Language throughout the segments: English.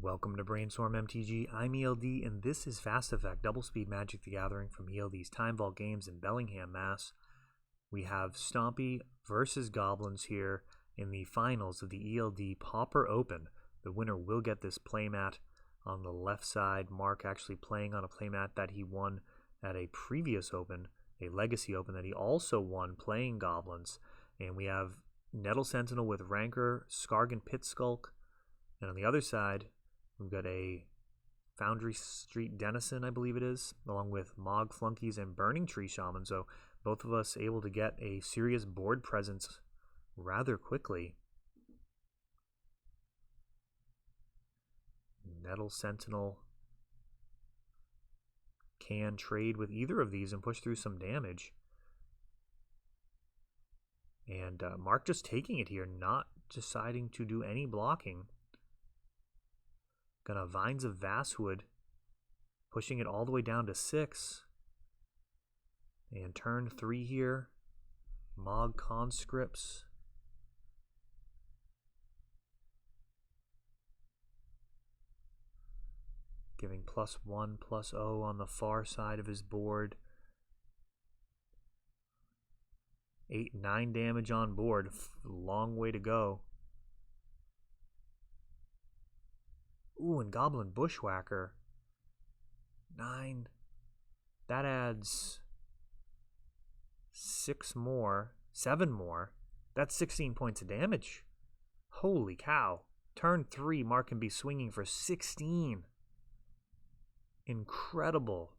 Welcome to Brainstorm MTG. I'm ELD, and this is Fast Effect, Double Speed Magic the Gathering from ELD's Time Vault Games in Bellingham, Mass. We have Stompy versus Goblins here in the finals of the ELD Pauper Open. The winner will get this playmat on the left side. Mark actually playing on a playmat that he won at a previous Open, a Legacy Open that he also won playing Goblins. And we have Nettle Sentinel with Rancor, Skargan Pitskulk, and on the other side, we've got a Foundry Street Denizen, I believe it is, along with Mog Flunkies and Burning Tree Shaman. So both of us able to get a serious board presence rather quickly. Nettle Sentinel can trade with either of these and push through some damage. And Mark just taking it here, not deciding to do any blocking. Got a Vines of Vastwood, pushing it all the way down to 6. And turn 3 here, Mog Conscripts. Giving +1/+0 on the far side of his board. 8-9 damage on board, long way to go. Ooh, and Goblin Bushwhacker. 9. That adds 6 more, 7 more. That's 16 points of damage. Holy cow. Turn 3, Mark can be swinging for 16. Incredible.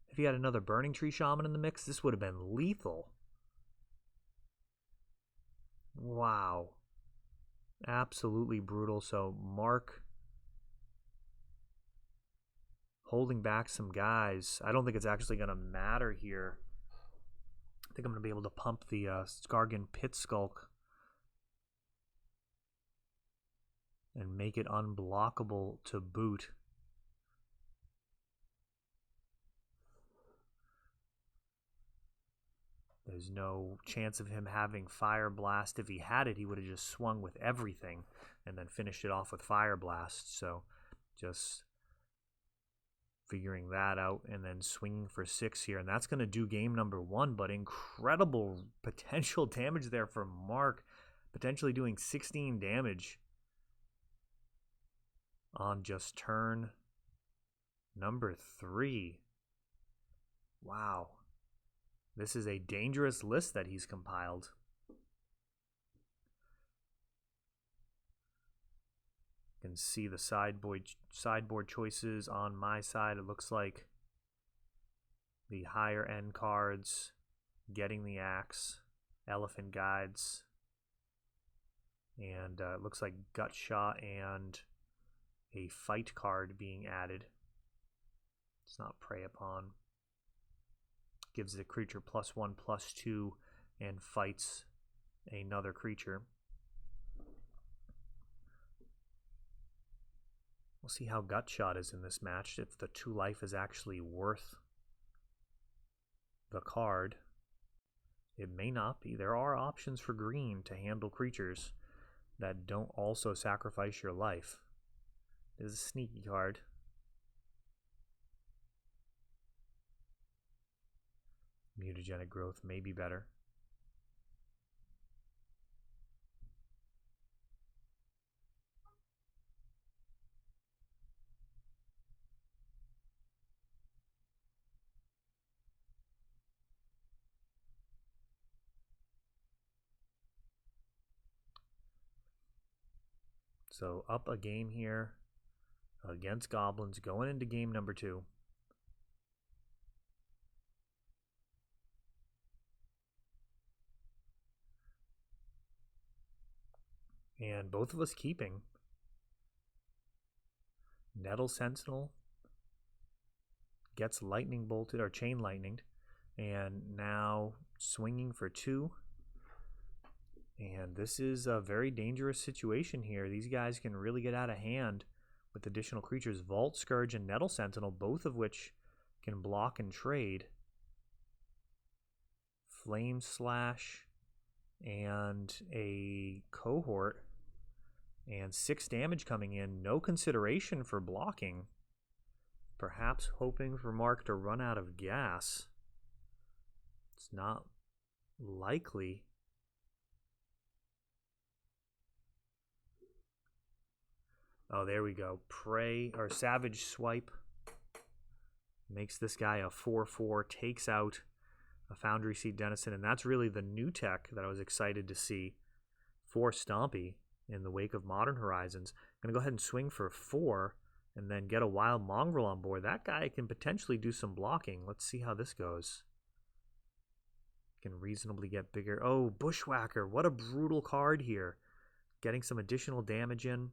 If he had another Burning Tree Shaman in the mix, this would have been lethal. Wow. Absolutely brutal. So Mark holding back some guys. I don't think it's actually going to matter here. I think I'm going to be able to pump the Skargan Pitskulk and make it unblockable to boot. There's no chance of him having Fire Blast. If he had it, he would have just swung with everything and then finished it off with Fire Blast. So just figuring that out and then swinging for 6 here. And that's going to do game number 1, but incredible potential damage there for Mark. Potentially doing 16 damage on just turn number 3. Wow. This is a dangerous list that he's compiled. You can see the sideboard choices on my side. It looks like the higher end cards, Getting the Axe, Elephant Guides, and it looks like Gutshot and a Fight card being added. It's not Prey Upon. Gives the creature +1/+2 and fights another creature. We'll see how Gutshot is in this match, if the 2 life is actually worth the card. It may not be. There are options for green to handle creatures that don't also sacrifice your life. It is a sneaky card. Mutagenic Growth may be better. So up a game here against Goblins, going into game number 2. And both of us keeping. Nettle Sentinel gets lightning bolted or chain lightninged, and now swinging for 2. And this is a very dangerous situation here. These guys can really get out of hand with additional creatures. Vault Scourge and Nettle Sentinel, both of which can block and trade. Flame Slash and a Cohort And 6 damage coming in. No consideration for blocking. Perhaps hoping for Mark to run out of gas. It's not likely. Oh, there we go. Prey or Savage Swipe makes this guy a 4/4, takes out a Foundry Seed Denizen, and that's really the new tech that I was excited to see for Stompy in the wake of Modern Horizons. I'm going to go ahead and swing for 4 and then get a Wild Mongrel on board. That guy can potentially do some blocking. Let's see how this goes. Can reasonably get bigger. Oh, Bushwhacker. What a brutal card here. Getting some additional damage in.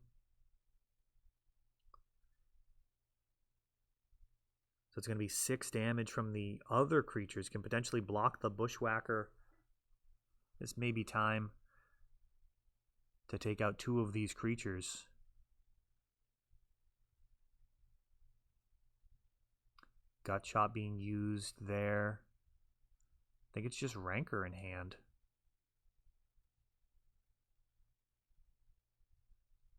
So it's going to be 6 damage from the other creatures. Can potentially block the Bushwhacker. This may be time to take out 2 of these creatures. Gut Shot being used there. I think it's just Rancor in hand.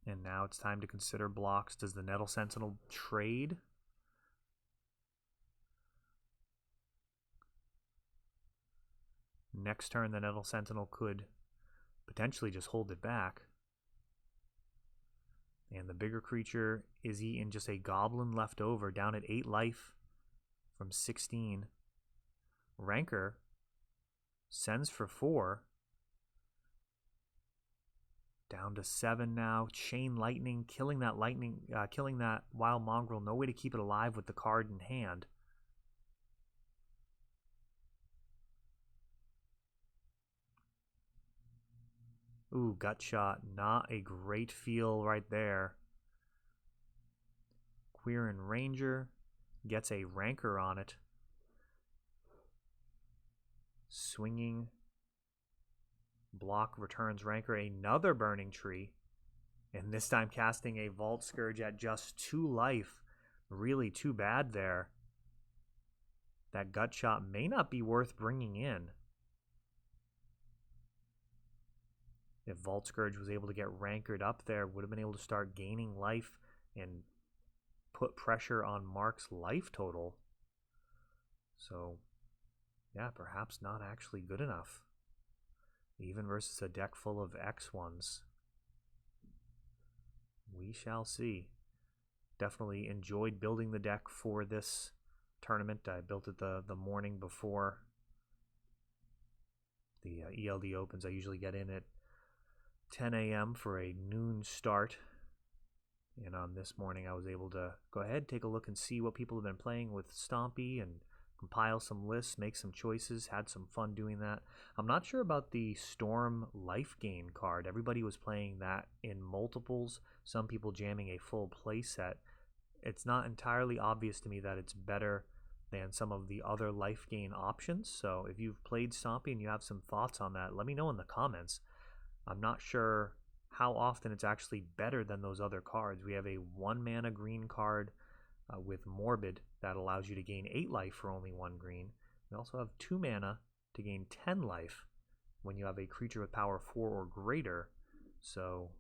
And now it's time to consider blocks. Does the Nettle Sentinel trade? Next turn, the Nettle Sentinel could potentially just hold it back. And the bigger creature is eating just a Goblin left over, down at 8 life from 16. Rancor sends for 4. Down to 7 now. Chain Lightning, killing that Wild Mongrel. No way to keep it alive with the card in hand. Ooh, Gut Shot. Not a great feel right there. Quirion Ranger gets a Rancor on it. Swinging. Block returns Rancor. Another Burning Tree. And this time casting a Vault Scourge at just 2 life. Really too bad there. That Gut Shot may not be worth bringing in. If Vault Scourge was able to get Rancored up there, would have been able to start gaining life and put pressure on Mark's life total. So, yeah, perhaps not actually good enough. Even versus a deck full of X1s. We shall see. Definitely enjoyed building the deck for this tournament. I built it the morning before the ELD opens. I usually get in at 10 a.m. for a noon start. And on this morning, I was able to go ahead, take a look and see what people have been playing with Stompy and compile some lists, make some choices, had some fun doing that. I'm not sure about the Storm Life Gain card. Everybody was playing that in multiples, some people jamming a full play set. It's not entirely obvious to me that it's better than some of the other life gain options. So if you've played Stompy and you have some thoughts on that, let me know in the comments. I'm not sure how often it's actually better than those other cards. We have a 1-mana green card with Morbid that allows you to gain 8 life for only 1 green. We also have 2 mana to gain 10 life when you have a creature with power 4 or greater. So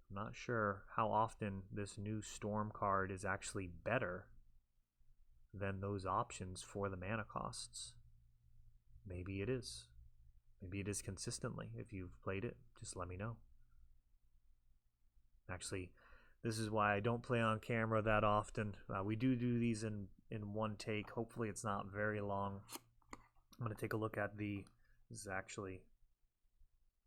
I'm not sure how often this new Storm card is actually better than those options for the mana costs. Maybe it is. Maybe it is consistently. If you've played it, just let me know. Actually, this is why I don't play on camera that often. We do these in one take. Hopefully it's not very long. I'm going to take a look at this is actually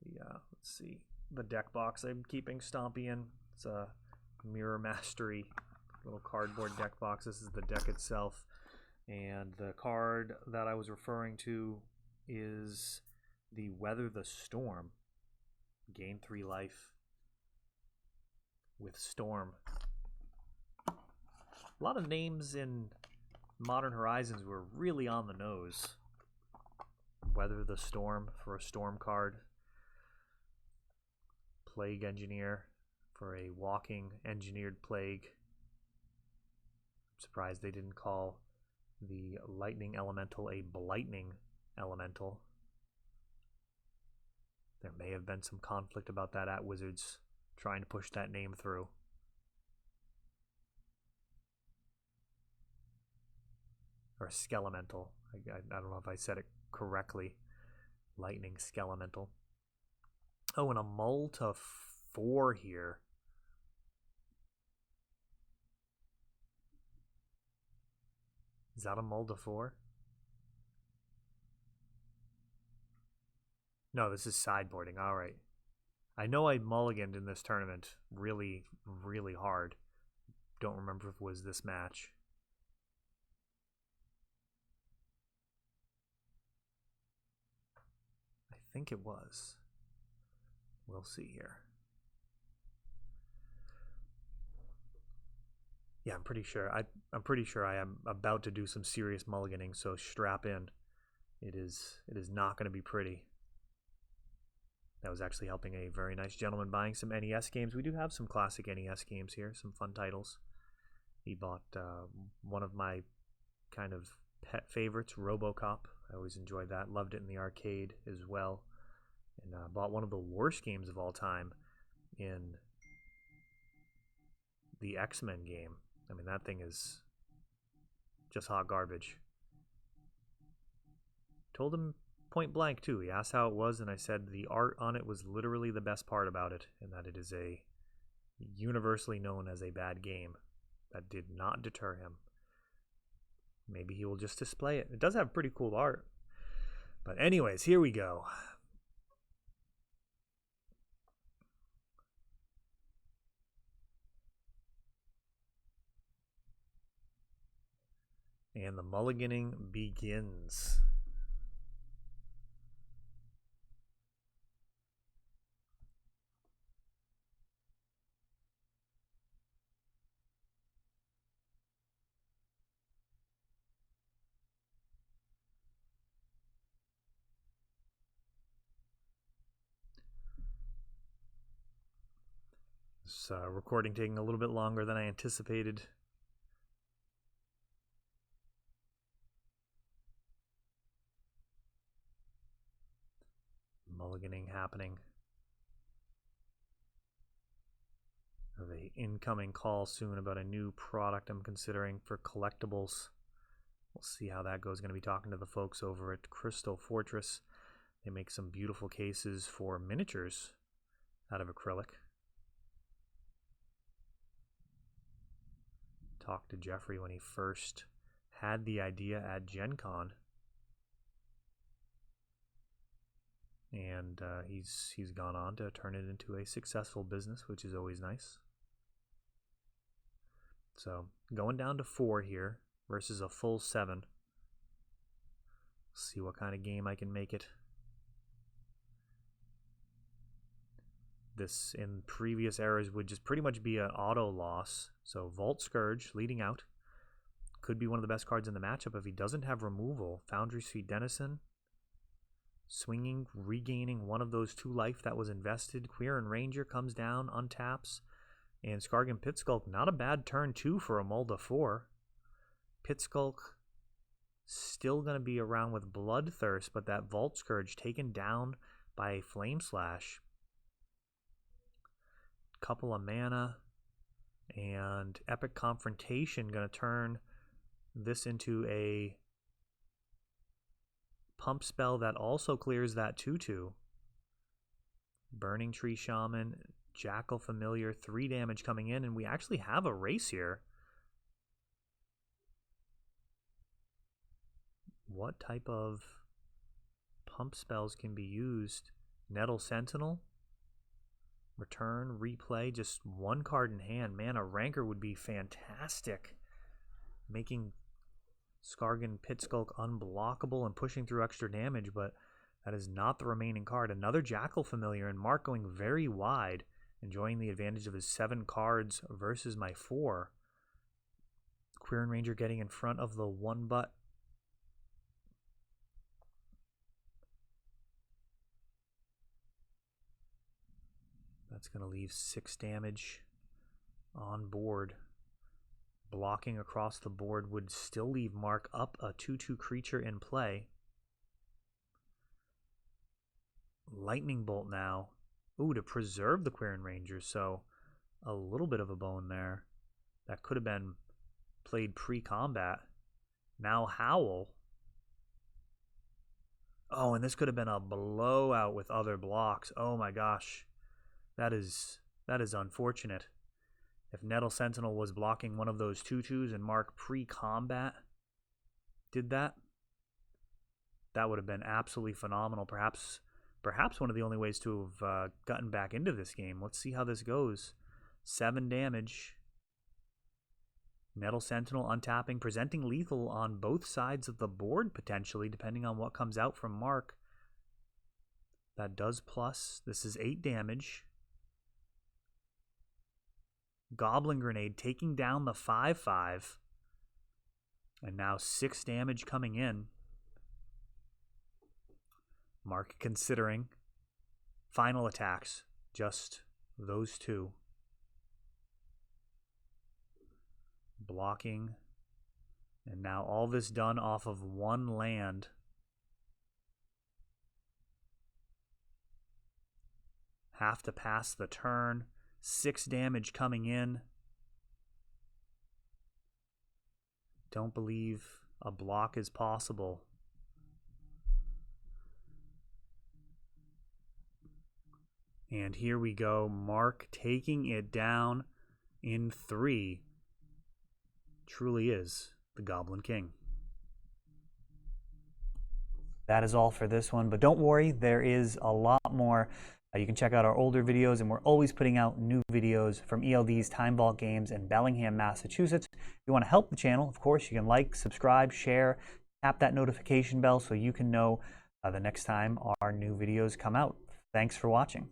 the, let's see, the deck box I'm keeping Stompy in. It's a Mirror Mastery little cardboard deck box. This is the deck itself. And the card that I was referring to is the Weather the Storm. Gain 3 life with Storm. A lot of names in Modern Horizons were really on the nose. Weather the Storm for a Storm card. Plague Engineer for a walking engineered plague. I'm surprised they didn't call the Lightning Elemental a Blightning Elemental. There may have been some conflict about that at Wizards trying to push that name through. Or Skelemental. I don't know if I said it correctly. Lightning Skelemental. Oh, and a mull to 4 here. Is that a mull to 4? No, this is sideboarding. All right. I know I mulliganed in this tournament really, really hard. Don't remember if it was this match. I think it was. We'll see here. Yeah, I'm pretty sure. I'm pretty sure I am about to do some serious mulliganing, so strap in. It is not going to be pretty. That was actually helping a very nice gentleman buying some NES games. We do have some classic NES games here, some fun titles. He bought one of my kind of pet favorites, RoboCop. I always enjoyed that. Loved it in the arcade as well. And bought one of the worst games of all time in the X-Men game. I mean, that thing is just hot garbage. Told him point blank, too. He asked how it was, and I said the art on it was literally the best part about it, and that it is a universally known as a bad game. That did not deter him. Maybe he will just display it. It does have pretty cool art. But anyways, here we go. And the mulliganing begins. This recording taking a little bit longer than I anticipated. Mulliganing happening. Of a incoming call soon about a new product I'm considering for collectibles. We'll see how that goes. Going to be talking to the folks over at Crystal Fortress. They make some beautiful cases for miniatures out of acrylic. Talked to Jeffrey when he first had the idea at Gen Con. And he's gone on to turn it into a successful business, which is always nice. So going down to 4 here versus a full 7. See what kind of game I can make it. This in previous eras would just pretty much be an auto loss. So Vault Scourge leading out. Could be one of the best cards in the matchup if he doesn't have removal. Foundry's Feet Denizen. Swinging, regaining one of those 2 life that was invested. Quirion Ranger comes down, untaps. And Skargan Pitskulk, not a bad turn 2 for a Mulda 4. Pitskulk still going to be around with Bloodthirst, but that Vault Scourge taken down by a Flame Slash. Couple of mana. And Epic Confrontation going to turn this into a pump spell that also clears that 2/2. Burning Tree Shaman, Jackal Familiar, 3 damage coming in, and we actually have a race here. What type of pump spells can be used? Nettle Sentinel, return, replay, just 1 card in hand. Man, a Rancor would be fantastic. Making Skargan Pitskulk unblockable and pushing through extra damage, but that is not the remaining card. Another Jackal Familiar, and Mark going very wide, enjoying the advantage of his 7 cards versus my 4. Quirion Ranger getting in front of the 1-butt. That's going to leave 6 damage on board. Blocking across the board would still leave Mark up a 2/2 creature in play. Lightning Bolt now. Ooh, to preserve the Quirion Rangers, so a little bit of a bone there. That could have been played pre-combat. Now Howl. Oh, and this could have been a blowout with other blocks. Oh my gosh. That is unfortunate. If Nettle Sentinel was blocking one of those 2/2s and Mark pre-combat did that, that would have been absolutely phenomenal. Perhaps one of the only ways to have gotten back into this game. Let's see how this goes. 7 damage. Nettle Sentinel untapping, presenting lethal on both sides of the board potentially, depending on what comes out from Mark. That does plus. This is 8 damage. Goblin Grenade taking down the 5/5. And now 6 damage coming in. Mark considering final attacks. Just those 2. Blocking. And now all this done off of 1 land. Have to pass the turn. 6 damage coming in. Don't believe a block is possible. And here we go. Mark taking it down in 3. Truly is the Goblin King. That is all for this one, but don't worry, there is a lot more. You can check out our older videos, and we're always putting out new videos from ELD's Time Vault Games in Bellingham, Massachusetts. If you want to help the channel, of course, you can like, subscribe, share, tap that notification bell so you can know the next time our new videos come out. Thanks for watching.